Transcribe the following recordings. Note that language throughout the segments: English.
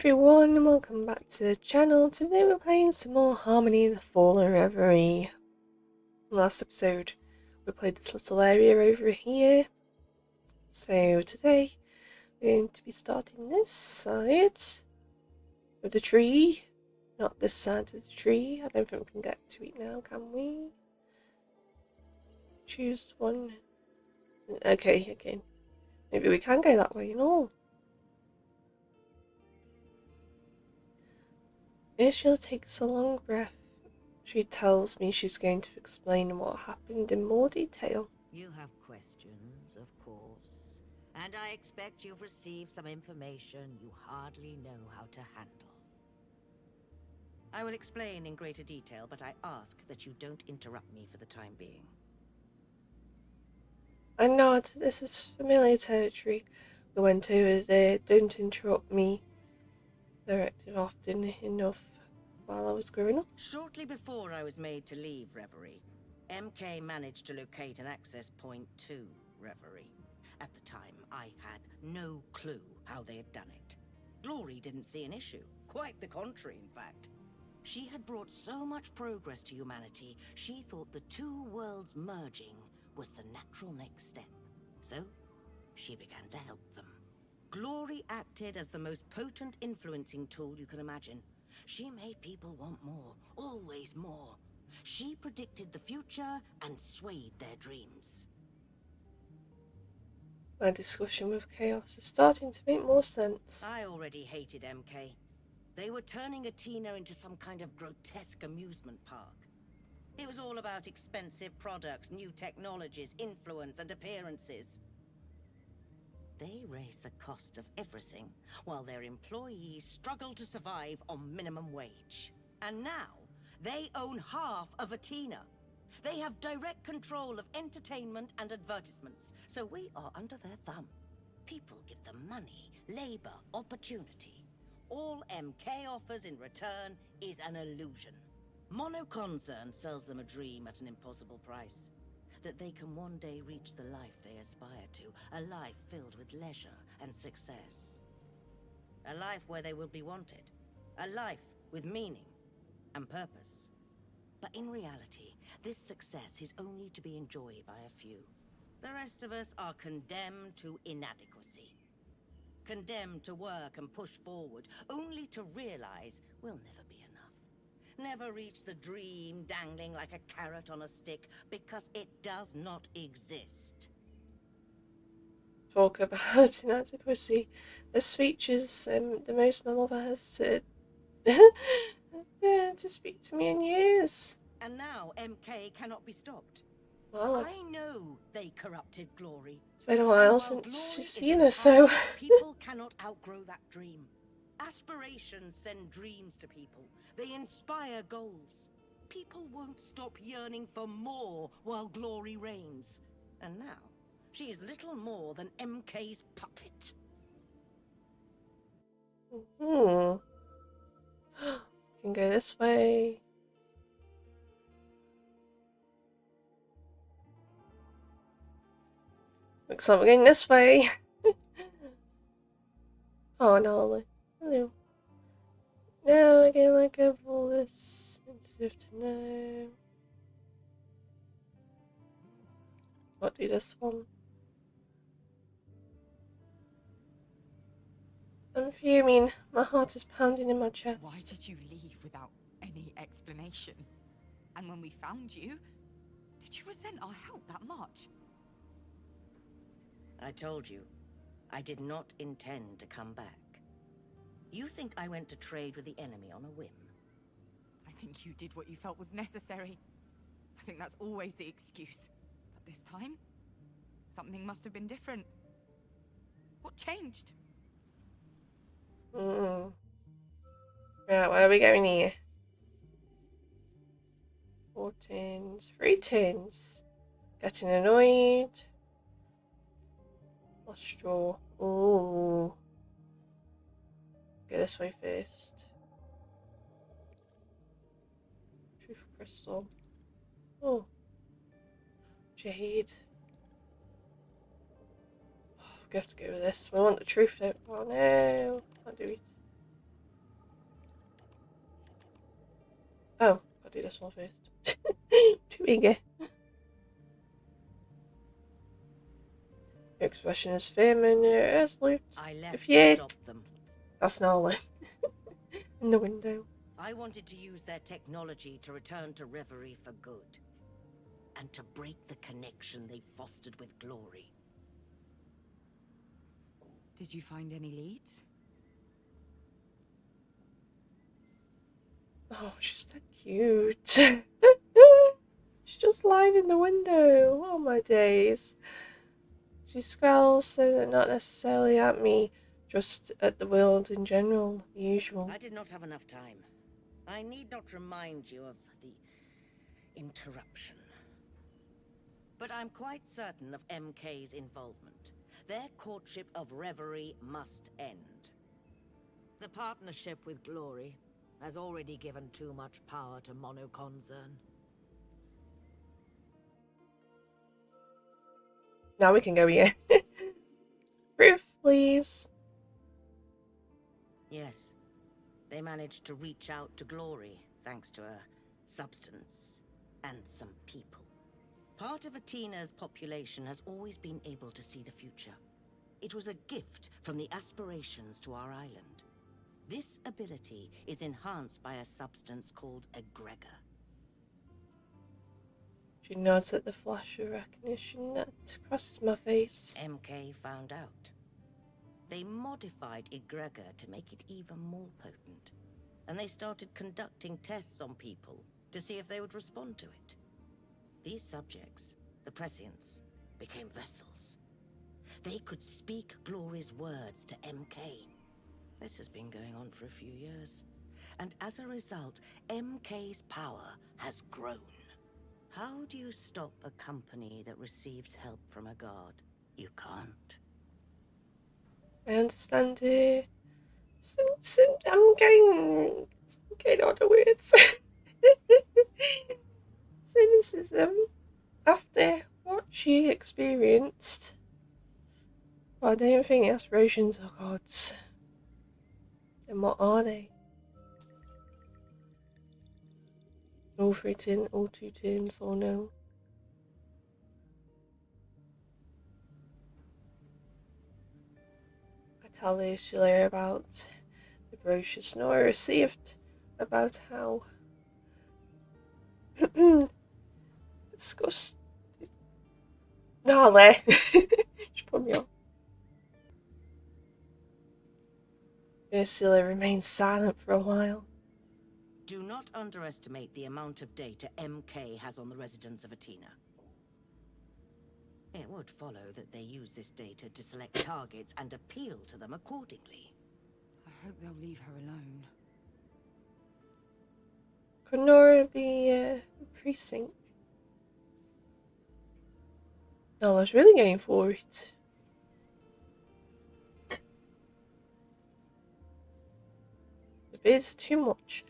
everyone, and welcome back to the channel. Today we're playing some more Harmony in the Fallen Reverie. Last episode we played this little area over here. So today we're going to be starting this side of the tree. Not this side of the tree. I don't think we can get to it now, can we? Choose one. Okay. Maybe we can go that way, you know. Ursula takes a long breath. She tells me she's going to explain what happened in more detail. You have questions, of course, and I expect you've received some information you hardly know how to handle. I will explain in greater detail, but I ask that you don't interrupt me for the time being. I nod. This is familiar territory. We went over there. Don't interrupt me. Directed often enough while I was growing up. Shortly before I was made to leave Reverie, MK managed to locate an access point to Reverie. At the time, I had no clue how they had done it. Glory didn't see an issue. Quite the contrary, in fact. She had brought so much progress to humanity, she thought the two worlds merging was the natural next step. So, she began to help them. Glory acted as the most potent influencing tool you can imagine. She made people want more, always more. She predicted the future and swayed their dreams. My discussion with Chaos is starting to make more sense. I already hated MK. They were turning Athena into some kind of grotesque amusement park. It was all about expensive products, new technologies, influence, and appearances. They raised the cost of everything, while their employees struggled to survive on minimum wage. And now, they own half of Athena. They have direct control of entertainment and advertisements, so we are under their thumb. People give them money, labor, opportunity. All MK offers in return is an illusion. Monoconcern sells them a dream at an impossible price. That they can one day reach the life they aspire to, a life filled with leisure and success. A life where they will be wanted. A life with meaning and purpose. But in reality, this success is only to be enjoyed by a few. The rest of us are condemned to inadequacy. Condemned to work and push forward, only to realize we'll never be enough. Never reach the dream dangling like a carrot on a stick, because it does not exist. Talk about inadequacy. This speech is the most my mother has said to speak to me in years. And now MK cannot be stopped. Well, I know they corrupted Glory. it's been a while since you've seen her, so... People cannot outgrow that dream. Aspirations send dreams to people. They inspire goals. People won't stop yearning for more while Glory reigns. And now, she is little more than MK's puppet. Can go this way. Looks like we're going this way. Oh no, hello. Now I get like a all this sensitive to know. I'll do this one. I'm fuming. My heart is pounding in my chest. Why did you leave without any explanation? And when we found you, did you resent our help that much? I told you, I did not intend to come back. You think I went to trade with the enemy on a whim? I think you did what you felt was necessary. I think that's always the excuse. But this time, something must have been different. What changed? Right, where are we going here? 4 tins, 3 tins. Getting annoyed. Lost straw. Ooh. Go this way first. Truth crystal. Oh. Jade. We have to go with this. We want the truth, don't we? Oh no. Can't do it. Oh, I'll do this one first. Too eager. Your expression is firm and resolute. I left If to you... stop them. That's Nolan. In the window. I wanted to use their technology to return to Reverie for good. And to break the connection they fostered with Glory. Did you find any leads? Oh, she's so cute. She's just lying in the window. Oh my days. She scowls, so not necessarily at me, just at the world in general, the usual. I did not have enough time. I need not remind you of the interruption. But I'm quite certain of MK's involvement. Their courtship of Reverie must end. The partnership with Glory has already given too much power to Monoconcern. Now we can go here. Proof, please. Yes. They managed to reach out to Glory, thanks to a substance and some people. Part of Atena's population has always been able to see the future. It was a gift from the aspirations to our island. This ability is enhanced by a substance called egregor. She nods at the flash of recognition that crosses my face. MK found out. They modified egregor to make it even more potent. And they started conducting tests on people to see if they would respond to it. These subjects, the prescients, became vessels. They could speak Glory's words to MK. This has been going on for a few years. And as a result, MK's power has grown. How do you stop a company that receives help from a god? You can't. I understand it. I'm getting all the words. Cynicism. After what she experienced, well, I don't think aspirations are gods. Then what are they? All 3 turns, all 2 turns, or no? I tell Ursula about the brochure Nora received about how disgust. Gnarly. She put me off. Ursula remained silent for a while. Do not underestimate the amount of data MK has on the residents of Athena. It would follow that they use this data to select targets and appeal to them accordingly. I hope they'll leave her alone. Could Nora be a precinct? No, I was really going for it. The bit's too much.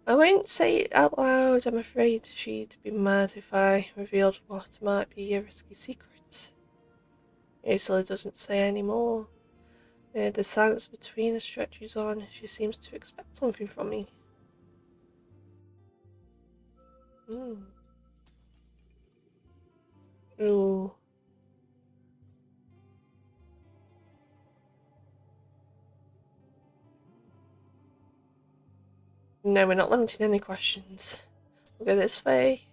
I won't say it out loud. I'm afraid she'd be mad if I revealed what might be a risky secret. Ursula doesn't say any more. The silence between us stretches on. She seems to expect something from me. Ooh. No, we're not limiting any questions. We'll go this way.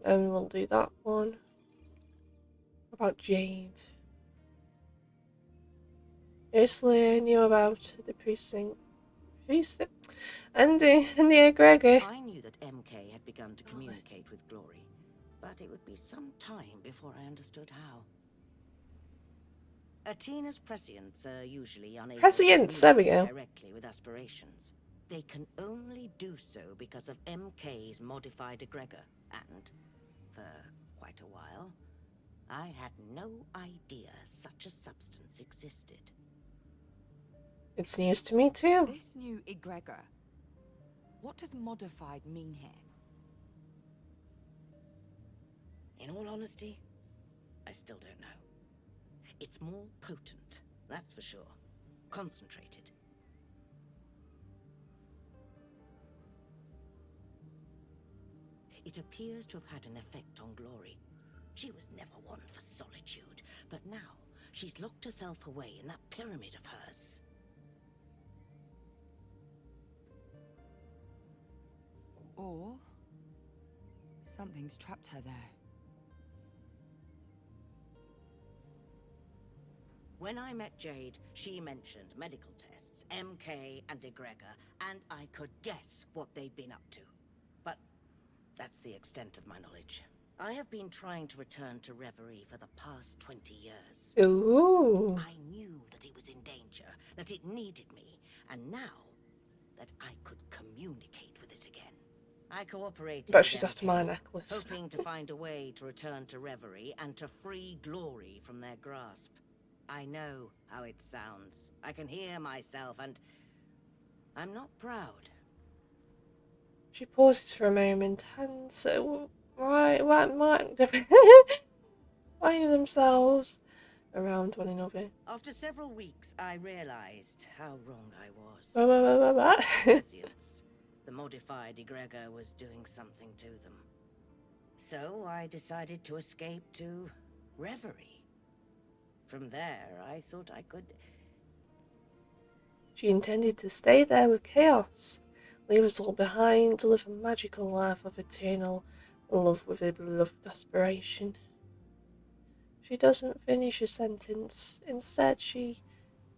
And we'll do that one. About Jade. Ursula knew about the precinct. And the egregor. I knew that MK had begun to communicate with Glory, but it would be some time before I understood how. Athena's prescients are usually unable Prescients, to there we communicate go. directly with aspirations. They can only do so because of MK's modified egregor, and for quite a while, I had no idea such a substance existed. It's news to me too. This new egregor. What does modified mean here? In all honesty, I still don't know. It's more potent, that's for sure. Concentrated. it appears to have had an effect on Glory. She was never one for solitude, but now she's locked herself away in that pyramid of hers. Or something's trapped her there. When I met Jade, she mentioned medical tests, MK and egregor, and I could guess what they'd been up to. But that's the extent of my knowledge. I have been trying to return to Reverie for the past 20 years. Ooh. I knew that it was in danger, that it needed me, and now that I could communicate with it again. I cooperated But with she's MK, after my necklace. hoping to find a way to return to Reverie and to free Glory from their grasp. I know how it sounds. I can hear myself, and I'm not proud. She pauses for a moment, hands why themselves around one another. After several weeks, I realized how wrong I was. What? Prescience. The modified egregor was doing something to them. So I decided to escape to Reverie. From there, I thought I could... She intended to stay there with chaos, leave us all behind to live a magical life of eternal love with a beloved aspiration. She doesn't finish a sentence. Instead, she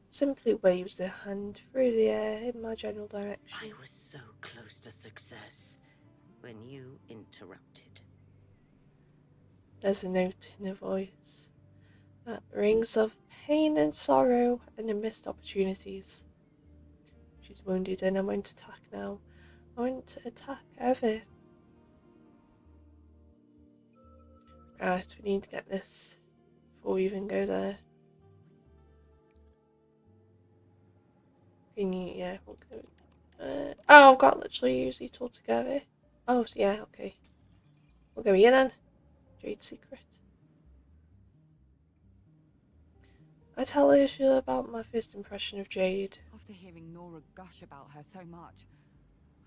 simply waves her hand through the air in my general direction. I was so close to success when you interrupted. There's a note in her voice that rings of pain and sorrow and the missed opportunities. She's wounded and I won't attack now. I won't attack ever. Right, we need to get this before we even go there. Yeah, we'll go. Oh, I've got literally use it all together. Oh, yeah, okay. We'll go here then. Jade's secret. I tell Ursula about my first impression of Jade. After hearing Nora gush about her so much,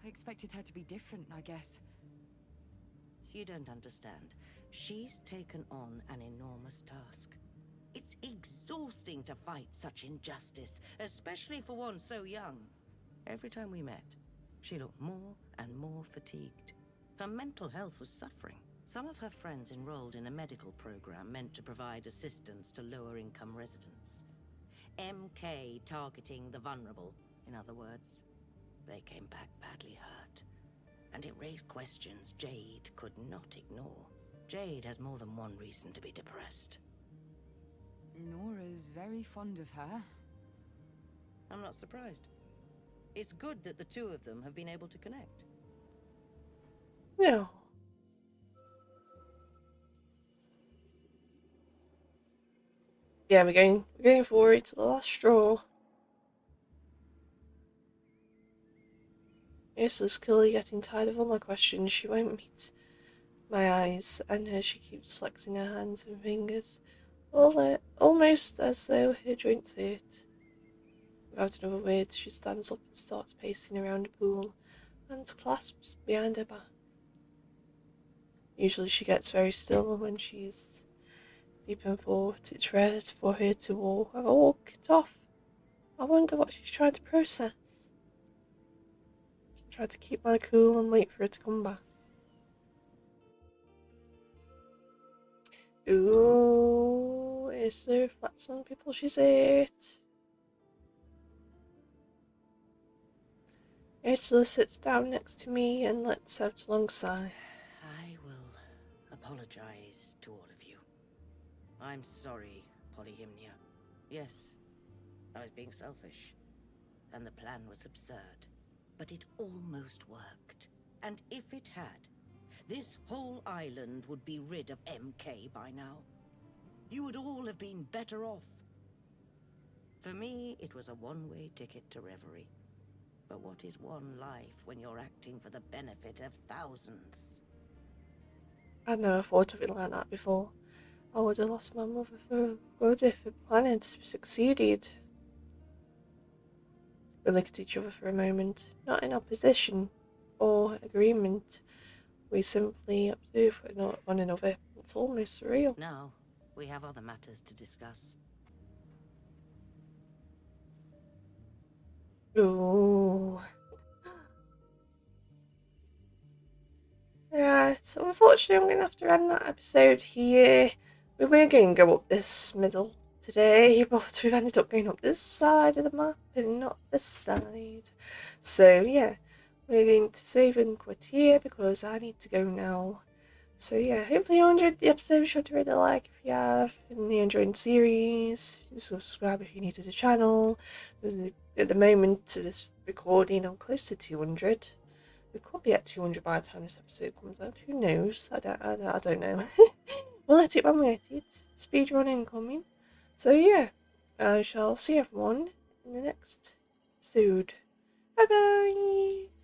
I expected her to be different, I guess. You don't understand. She's taken on an enormous task. It's exhausting to fight such injustice, especially for one so young. Every time we met, she looked more and more fatigued. Her mental health was suffering. Some of her friends enrolled in a medical program meant to provide assistance to lower-income residents. MK targeting the vulnerable, in other words. They came back badly hurt. And it raised questions Jade could not ignore. Jade has more than one reason to be depressed. Nora's very fond of her. I'm not surprised. It's good that the two of them have been able to connect. Yeah. Yeah, we're going forward to the last straw. Ursula's clearly getting tired of all my questions. She won't meet my eyes, and she keeps flexing her hands and fingers, almost as though her joints hurt. Without another word, she stands up and starts pacing around the pool, hands clasped behind her back. Usually she gets very still when she's deep in thought. It's rare for her to walk it off. I wonder what she's trying to process. She tried to keep my cool and wait for her to come back. Ooh, is there reflects on people she's hurt? Ursula sits down next to me and lets out a long sigh. I will apologize to all of you. I'm sorry, Polyhymnia. Yes, I was being selfish, and the plan was absurd. But it almost worked. And if it had, this whole island would be rid of MK by now. You would all have been better off. For me, it was a one-way ticket to Reverie. But what is one life when you're acting for the benefit of thousands? I'd never thought of it like that before. I would have lost my mother for good if the plan had succeeded. We looked at each other for a moment, not in opposition or agreement, we simply observe one another. It's almost surreal. Now, we have other matters to discuss. Ooh. Yeah, so unfortunately I'm going to have to end that episode here. We were going to go up this middle today, but we've ended up going up this side of the map and not this side. So yeah, we're going to save and quit here because I need to go now. So yeah, hopefully you enjoyed the episode. Be sure to rate a like if you have, and you enjoyed the series. Subscribe if you're new to the channel. At the moment to this recording, I'm close to 200. We could be at 200 by the time this episode comes out. Who knows? I don't know. We'll let it when we let it. Speedrun incoming. So yeah, I shall see everyone in the next episode. Bye bye.